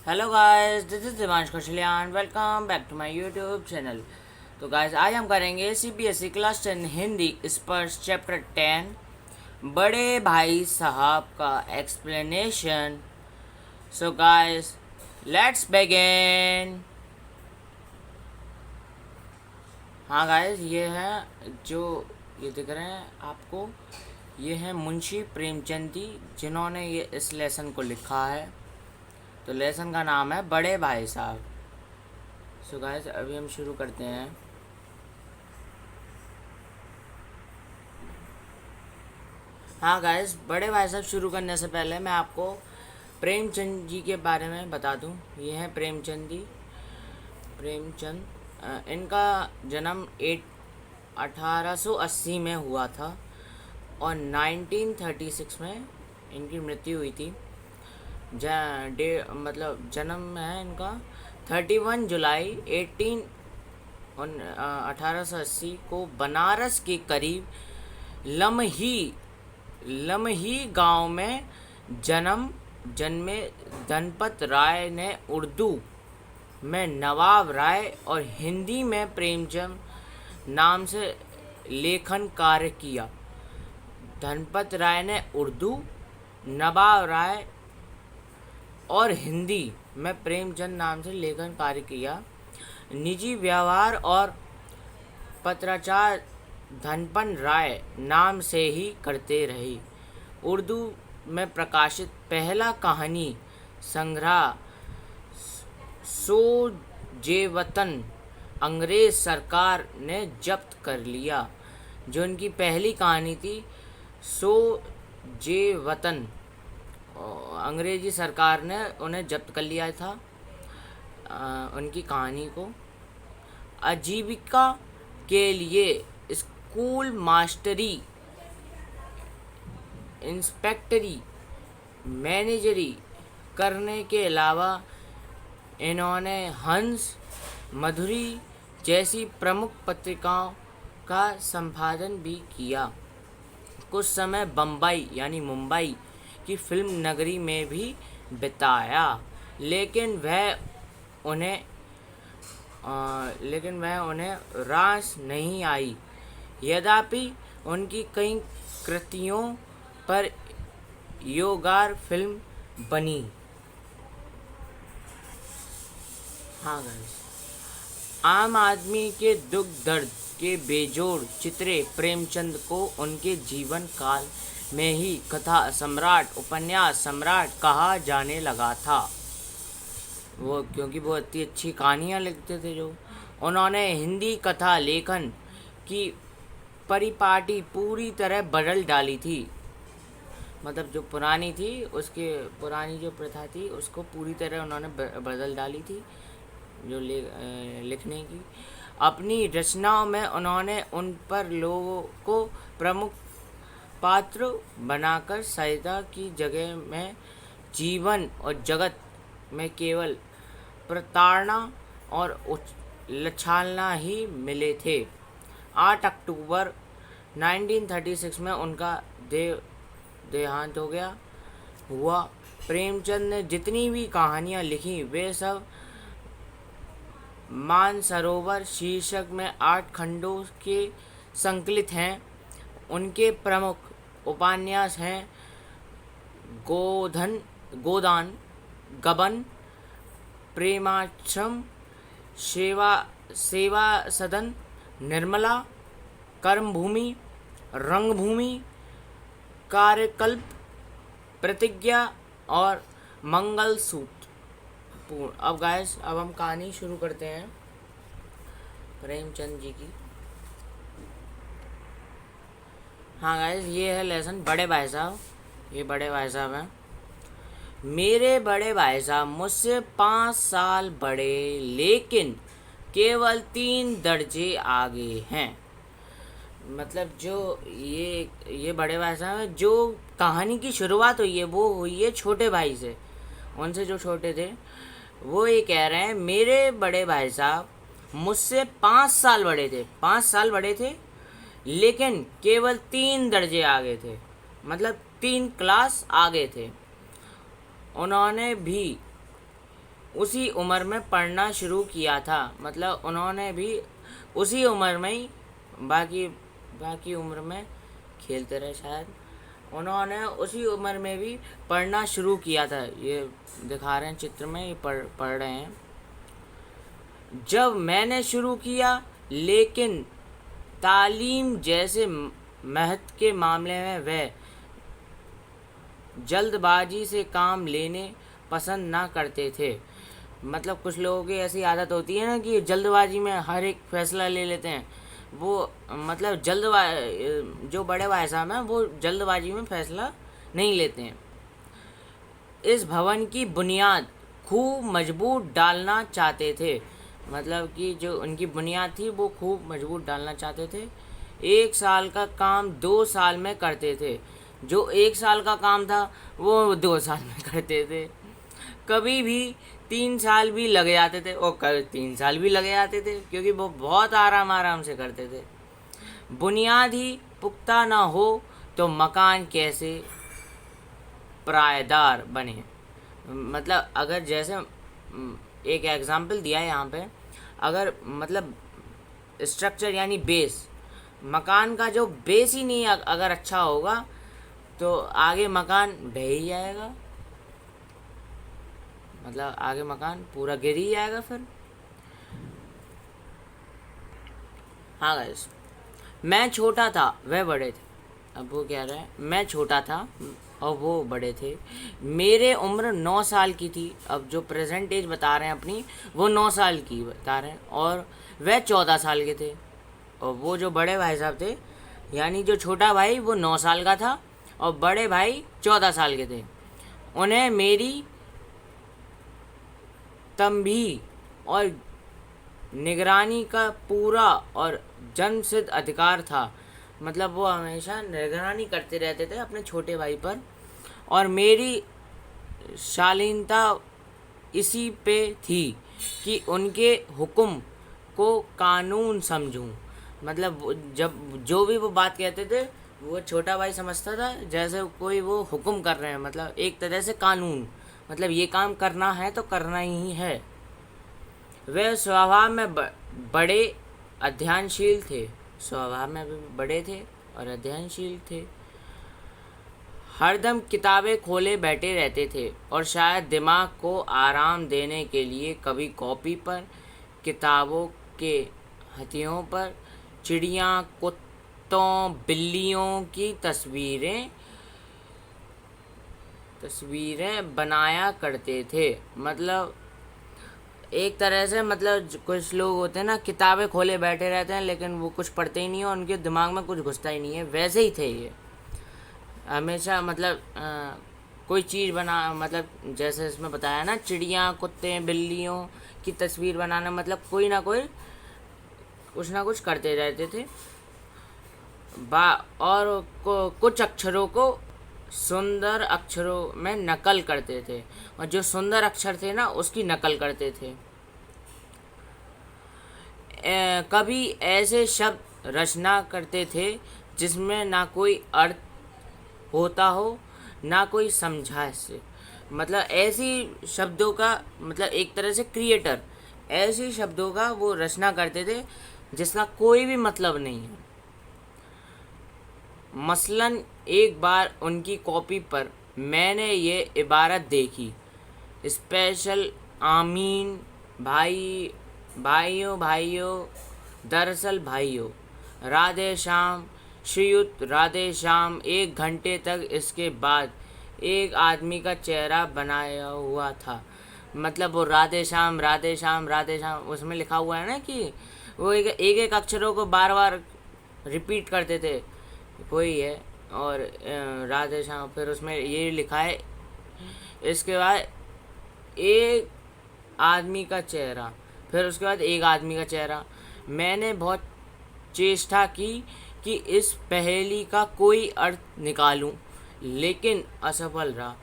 Hello guys, this is Divansh Kaushalian. Welcome back to my YouTube channel. तो guys आज हम करेंगे CBSE class 10 Hindi स्पर्श चैप्टर 10 बड़े भाई साहब का explanation. So guys let's begin. हाँ गाइस, ये है जो ये दिख रहे हैं आपको, ये है मुंशी प्रेमचंद जी जिन्होंने ये इस लेसन को लिखा है. तो लेसन का नाम है बड़े भाई साहब. सो गाइस अभी हम शुरू करते हैं. हाँ गाइस, बड़े भाई साहब शुरू करने से पहले मैं आपको प्रेमचंद जी के बारे में बता दूं. ये हैं प्रेमचंद जी. प्रेमचंद इनका जन्म 1880 में हुआ था और 1936 में इनकी मृत्यु हुई थी. मतलब जन्म है इनका 31 जुलाई 1880 को बनारस के करीब लमही गांव में जन्मे धनपत राय ने उर्दू में नवाब राय और हिंदी में प्रेमचंद नाम से लेखन कार्य किया. धनपत राय ने उर्दू, नवाब राय और हिंदी में प्रेमचंद नाम से लेखन कार्य किया. निजी व्यवहार और पत्राचार धनपत राय नाम से ही करते रहे. उर्दू में प्रकाशित पहला कहानी संग्रह सोजेवतन अंग्रेज सरकार ने जब्त कर लिया. जो उनकी पहली कहानी थी सोजेवतन, अंग्रेजी सरकार ने उन्हें जब्त कर लिया था उनकी कहानी को. आजीविका के लिए स्कूल मास्टरी, इंस्पेक्टरी, मैनेजरी करने के अलावा इन्होंने हंस मधुरी जैसी प्रमुख पत्रिकाओं का संपादन भी किया. कुछ समय बम्बई यानी मुंबई की फिल्म नगरी में भी बिताया, लेकिन वह उन्हें रास नहीं आई. यद्यपि उनकी कई कृतियों पर यादगार फिल्म बनी. हाँ गाइस, आम आदमी के दुख दर्द के बेजोड़ चित्रे प्रेमचंद को उनके जीवन काल में ही कथा सम्राट, उपन्यास सम्राट कहा जाने लगा था. वो क्योंकि वो इतनी अच्छी कहानियाँ लिखते थे. जो उन्होंने हिंदी कथा लेखन की परिपाटी पूरी तरह बदल डाली थी. मतलब जो पुरानी थी, उसके पुरानी जो प्रथा थी उसको पूरी तरह उन्होंने बदल डाली थी जो लिखने की. अपनी रचनाओं में उन्होंने उन पर लोगों को प्रमुख पात्र बनाकर सरिता की जगह में जीवन और जगत में केवल प्रताड़ना और उछालना ही मिले थे. 8 अक्टूबर 1936 में उनका देहांत हुआ. प्रेमचंद ने जितनी भी कहानियाँ लिखी वे सब मानसरोवर शीर्षक में 8 खंडों के संकलित हैं. उनके प्रमुख उपन्यास हैं गोदान, गबन, प्रेमाश्रम, सेवा सदन, निर्मला, कर्मभूमि, रंगभूमि, कार्यकल्प, प्रतिज्ञा और मंगलसूत्र. अब गाइस, अब हम कहानी शुरू करते हैं प्रेमचंद जी की. हाँ गाइस, ये है लेसन बड़े भाई साहब. ये बड़े भाई साहब हैं. मेरे बड़े भाई साहब मुझसे 5 साल बड़े, लेकिन केवल 3 दर्जे आगे हैं. मतलब जो ये बड़े भाई साहब हैं, जो कहानी की शुरुआत हुई है वो हुई है छोटे भाई से. उनसे जो छोटे थे वो ये कह रहे हैं मेरे बड़े भाई साहब मुझसे 5 साल बड़े थे. 5 साल बड़े थे लेकिन केवल 3 दर्जे आगे थे. मतलब 3 क्लास आगे थे. उन्होंने भी उसी उम्र में पढ़ना शुरू किया था। मतलब उन्होंने भी उसी उम्र में ही, बाकी बाकी उम्र में खेलते रहे शायद, उन्होंने उसी उम्र में भी पढ़ना शुरू किया था। ये दिखा रहे हैं चित्र में, ये पढ़ रहे हैं। जब मैंने शुरू किया, लेकिन तालीम जैसे महत्व के मामले में वह जल्दबाजी से काम लेने पसंद ना करते थे। मतलब कुछ लोगों की ऐसी आदत होती है ना कि जल्दबाजी में हर एक फैसला ले लेते हैं। वो मतलब जो बड़े भाई साहब हैं वो जल्दबाजी में फैसला नहीं लेते हैं। इस भवन की बुनियाद खूब मजबूत डालना चाहते थे। मतलब कि जो उनकी बुनियाद थी वो खूब मजबूत डालना चाहते थे। 1 साल का काम 2 साल में करते थे। जो 1 साल का काम था वो 2 साल में करते थे। कभी भी 3 साल भी लग जाते थे, और कभी 3 साल भी लग जाते थे, क्योंकि वो बहुत आराम से करते थे। बुनियाद ही पुख्ता ना हो तो मकान कैसे पायदार बने। मतलब अगर जैसे एक एग्जाम्पल दिया है यहाँ पे, अगर मतलब स्ट्रक्चर यानी बेस, मकान का जो बेस ही नहीं अगर अच्छा होगा तो आगे मकान ढह ही जाएगा। मतलब आगे मकान पूरा गिर ही जाएगा फिर। हाँ गाइस, मैं छोटा था वह बड़े थे। अब वो कह रहा है मैं छोटा था और वो बड़े थे। मेरे उम्र 9 साल की थी। अब जो प्रेजेंट एज बता रहे हैं अपनी, वो 9 साल की बता रहे हैं, और वह 14 साल के थे। और वो जो बड़े भाई साहब थे, यानी जो छोटा भाई वो 9 साल का था और बड़े भाई 14 साल के थे। उन्हें मेरी तंबी और निगरानी का पूरा और जन्मसिद्ध अधिकार था। मतलब वो हमेशा निगरानी करते रहते थे अपने छोटे भाई पर, और मेरी शालीनता इसी पे थी कि उनके हुक्म को कानून समझूं। मतलब जब जो भी वो बात कहते थे वो छोटा भाई समझता था जैसे कोई वो हुक्म कर रहे हैं, मतलब एक तरह से कानून, मतलब ये काम करना है तो करना ही है। वे स्वभाव में बड़े अध्ययनशील थे। स्वभाव में भी बड़े थे और अध्ययनशील थे। हरदम किताबें खोले बैठे रहते थे और शायद दिमाग को आराम देने के लिए कभी कॉपी पर, किताबों के हथियों पर चिड़िया, कुत्तों, बिल्लियों की तस्वीरें बनाया करते थे। मतलब एक तरह से, मतलब कुछ लोग होते हैं ना, किताबें खोले बैठे रहते हैं लेकिन वो कुछ पढ़ते ही नहीं है, उनके दिमाग में कुछ घुसता ही नहीं है, वैसे ही थे ये। हमेशा मतलब कोई चीज़ बना, मतलब जैसे इसमें बताया ना, चिड़िया, कुत्ते, बिल्लियों की तस्वीर बनाना, मतलब कोई ना कोई कुछ ना कुछ करते रहते थे। और कुछ अक्षरों को सुंदर अक्षरों में नकल करते थे, और जो सुंदर अक्षर थे ना उसकी नकल करते थे। कभी ऐसे शब्द रचना करते थे जिसमें ना कोई अर्थ होता हो ना कोई समझा से। मतलब ऐसी शब्दों का, मतलब एक तरह से क्रिएटर, ऐसे शब्दों का वो रचना करते थे जिसका कोई भी मतलब नहीं है। मसलन एक बार उनकी कॉपी पर मैंने ये इबारत देखी, स्पेशल आमीन भाई, भाइयों भाइयों, दरअसल भाइयों, राधे श्याम, श्रीयुत राधे श्याम। 1 घंटे तक इसके बाद एक आदमी का चेहरा बनाया हुआ था। मतलब वो राधे श्याम राधे श्याम राधे श्याम, उसमें लिखा हुआ है ना कि वो एक अक्षरों को बार बार रिपीट करते थे, वही है। और राधे श्याम, फिर उसमें ये लिखा है, इसके बाद एक आदमी का चेहरा, फिर उसके बाद एक आदमी का चेहरा। मैंने बहुत चेष्टा की कि इस पहेली का कोई अर्थ निकालूं, लेकिन असफल रहा।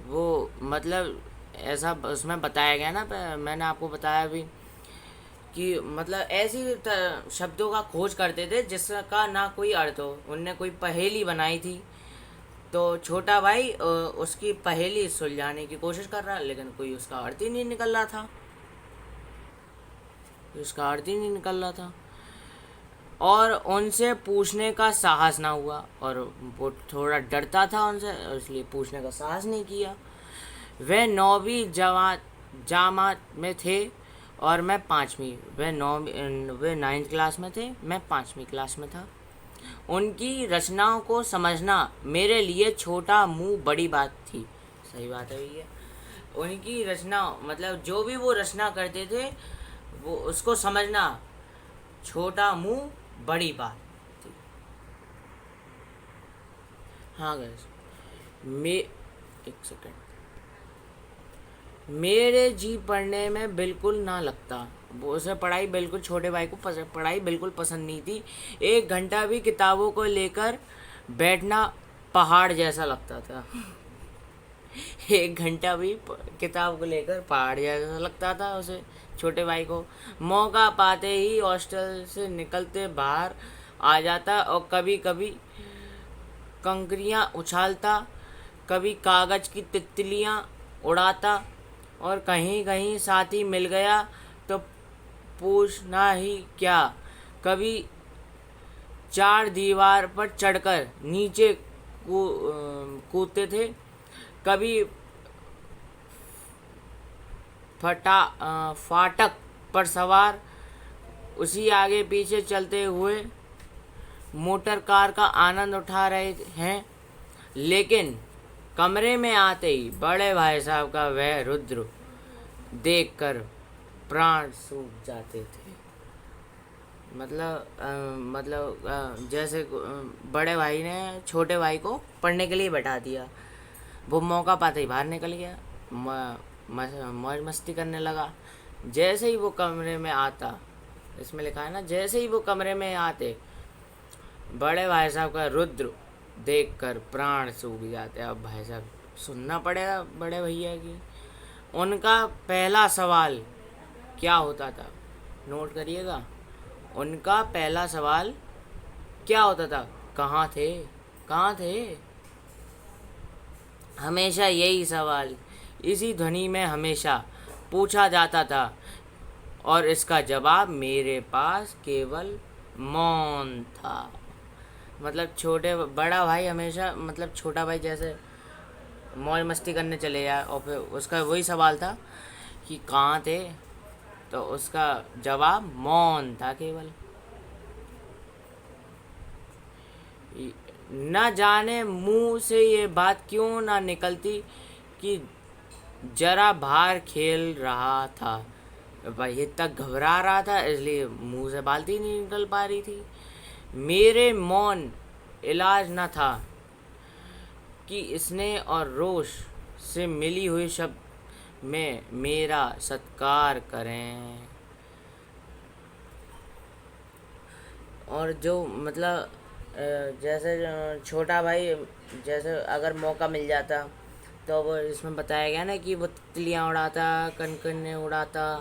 वो मतलब ऐसा उसमें बताया गया ना, मैंने आपको बताया भी कि मतलब ऐसी शब्दों का खोज करते थे जिसका ना कोई अर्थ हो। उनने कोई पहेली बनाई थी, तो छोटा भाई उसकी पहेली सुलझाने की कोशिश कर रहा, लेकिन कोई उसका अर्थ ही नहीं निकल रहा था, उसका अर्थ ही नहीं निकल रहा था। और उनसे पूछने का साहस ना हुआ, और वो थोड़ा डरता था उनसे, इसलिए पूछने का साहस नहीं किया। वह 9वीं जमात में थे और मैं 5वीं। वे 9th क्लास में थे, मैं 5वीं क्लास में था। उनकी रचनाओं को समझना मेरे लिए छोटा मुंह बड़ी बात थी। सही बात है भैया। उनकी रचना मतलब जो भी वो रचना करते थे, वो उसको समझना छोटा मुंह बड़ी बात थी। हाँ गैस, एक सेकंड, मेरे जी पढ़ने में बिल्कुल ना लगता। वो उसे पढ़ाई बिल्कुल, छोटे भाई को पढ़ाई बिल्कुल पसंद नहीं थी। 1 घंटा भी किताबों को लेकर बैठना पहाड़ जैसा लगता था। 1 घंटा भी किताब को लेकर पहाड़ जैसा लगता था उसे, छोटे भाई को। मौका पाते ही हॉस्टल से निकलते बाहर आ जाता और कभी कभी कंकरियाँ उछालता, कभी कागज़ की तितलियाँ उड़ाता, और कहीं कहीं साथी मिल गया तो पूछना ही क्या, कभी 4 दीवार पर चढ़कर नीचे कूदते थे, कभी फाटक पर सवार उसी आगे पीछे चलते हुए मोटर कार का आनंद उठा रहे हैं। लेकिन कमरे में आते ही बड़े भाई साहब का वह रुद्र देखकर प्राण सूख जाते थे। जैसे बड़े भाई ने छोटे भाई को पढ़ने के लिए बैठा दिया, वो मौका पाते ही बाहर निकल गया, मौज मस्ती करने लगा। जैसे ही वो कमरे में आता, इसमें लिखा है ना, जैसे ही वो कमरे में आते बड़े भाई साहब का रुद्र देखकर प्राण सूख जाते। अब भाई साहब सुनना पड़ेगा बड़े भैया की। उनका पहला सवाल क्या होता था, नोट करिएगा। उनका पहला सवाल क्या होता था, कहाँ थे, कहाँ थे। हमेशा यही सवाल इसी ध्वनि में हमेशा पूछा जाता था, और इसका जवाब मेरे पास केवल मौन था। मतलब बड़ा भाई हमेशा, मतलब छोटा भाई जैसे मौज मस्ती करने चले जाए, और फिर उसका वही सवाल था कि कहाँ थे, तो उसका जवाब मौन था केवल। न जाने मुंह से ये बात क्यों ना निकलती कि जरा बाहर खेल रहा था। भाई इतना घबरा रहा था, इसलिए मुंह से बाल्टी नहीं निकल पा रही थी। मेरे मौन इलाज न था कि स्नेह और रोष से मिली हुई शब्द में मेरा सत्कार करें। और जो मतलब जैसे छोटा भाई, जैसे अगर मौका मिल जाता, तो वो इसमें बताया गया ना कि वो तितलियाँ उड़ाता, कनकने उड़ाता,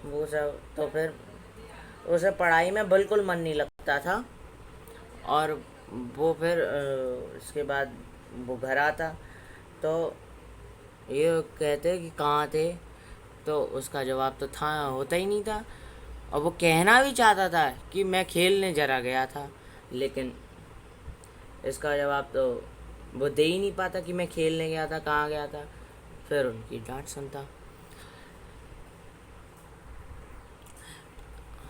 वो सब, तो फिर उसे पढ़ाई में बिल्कुल मन नहीं लगता था। और वो फिर इसके बाद वो घर आता तो ये कहते कि कहाँ थे, तो उसका जवाब तो था होता ही नहीं था। और वो कहना भी चाहता था कि मैं खेलने जरा गया था, लेकिन इसका जवाब तो वो दे ही नहीं पाता कि मैं खेलने गया था, कहाँ गया था। फिर उनकी डांट सुनता।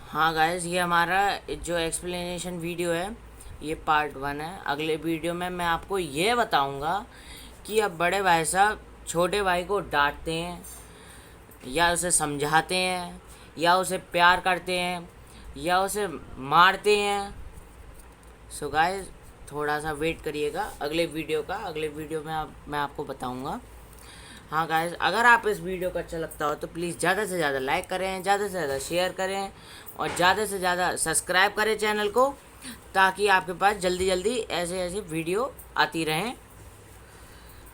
हाँ गाइस, ये हमारा जो एक्सप्लेनेशन वीडियो है ये पार्ट 1 है। अगले वीडियो में मैं आपको ये बताऊंगा कि अब बड़े भाई साहब छोटे भाई को डांटते हैं या उसे समझाते हैं या उसे प्यार करते हैं या उसे मारते हैं। सो गाइस, थोड़ा सा वेट करिएगा अगले वीडियो का। अगले वीडियो में मैं आपको बताऊंगा। हाँ गाइस, अगर आप इस वीडियो को अच्छा लगता हो तो प्लीज़ ज़्यादा से ज़्यादा लाइक करें, ज़्यादा से ज़्यादा शेयर करें और ज़्यादा से ज़्यादा सब्सक्राइब करें चैनल को, ताकि आपके पास जल्दी जल्दी ऐसे ऐसे वीडियो आती रहें।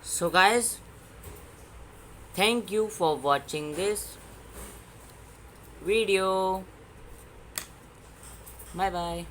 So guys, thank you for watching this video. Bye bye.